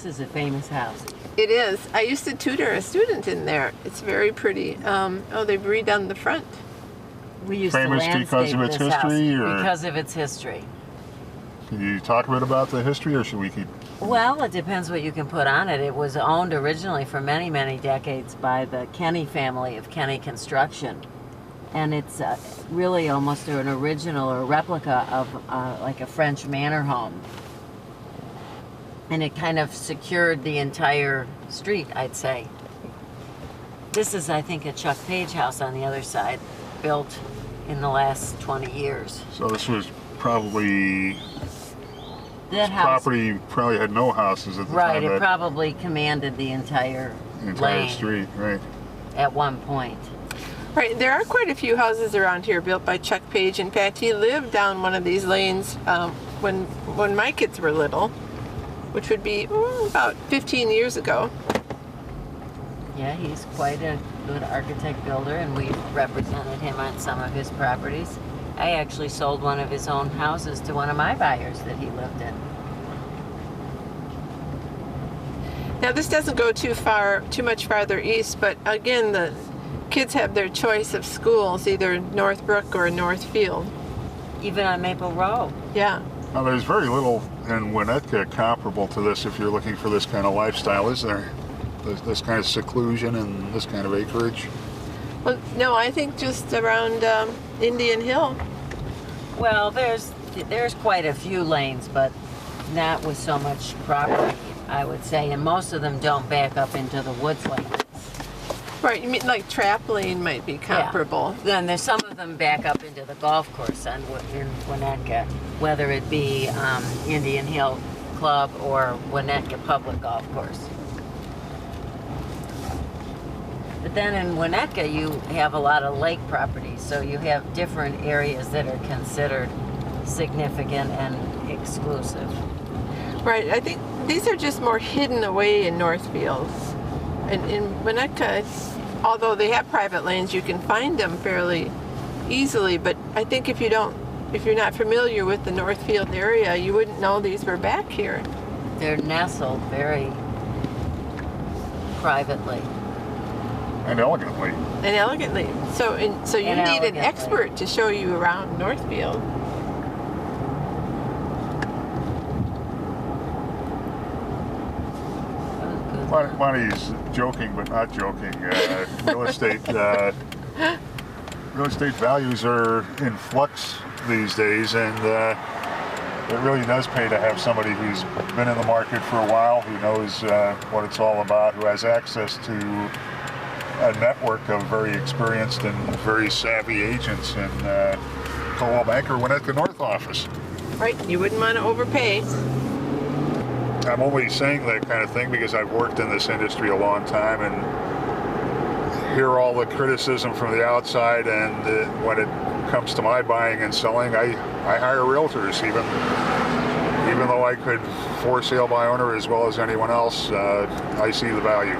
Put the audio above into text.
This is a famous house. It is. I used to tutor a student in there. It's very pretty. Oh, they've redone the front. We used Famous to landscape because of its this history, house or because of its history. can you talk a bit about the history, or should we keep? Well, it depends what you can put on it. It was owned originally for many, many decades by the Kenny family of Kenny Construction. And it's really almost an original or replica of like a French manor home. And it kind of secured the entire street, I'd say. This is, I think, a Chuck Page house on the other side, built in the last 20 years. So this was probably, That house, property probably had no houses at the right, time. it That probably commanded the entire lane street, right? at one point. Right, there are quite a few houses around here built by Chuck Page. In fact, he lived down one of these lanes when my kids were little, which would be about 15 years ago. Yeah, he's quite a good architect builder, and we've represented him on some of his properties. I actually sold one of his own houses to one of my buyers that he lived in. Now, this doesn't go too much farther east, but again, the kids have their choice of schools, either Northbrook or Northfield. Even on Maple Row. Yeah. Now, there's very little in Winnetka comparable to this if you're looking for this kind of lifestyle, is there? This kind of seclusion and this kind of acreage? Well, no, I think just around Indian Hill. Well, there's quite a few lanes, but not with so much property, I would say, and most of them don't back up into the woods like this. Right, you mean like Trap Lane might be comparable. Yeah. Then there's some of them back up into the golf course in Winnetka, whether it be Indian Hill Club or Winnetka Public Golf Course. But then in Winnetka, you have a lot of lake properties, so you have different areas that are considered significant and exclusive. Right, I think these are just more hidden away in Northfield. And in Winnetka, although they have private lanes, you can find them fairly easily, but I think if you're not familiar with the Northfield area, you wouldn't know these were back here. They're nestled very privately. And elegantly. And elegantly. So you need an expert to show you around Northfield. Monty's joking, but not joking. Real estate values are in flux these days, and it really does pay to have somebody who's been in the market for a while, who knows what it's all about, who has access to a network of very experienced and very savvy agents in Coldwell Banker Winnetka North office. Right, you wouldn't want to overpay. I'm only saying that kind of thing because I've worked in this industry a long time and hear all the criticism from the outside, and when it comes to my buying and selling, I hire realtors, even though I could for sale by owner as well as anyone else. I see the value.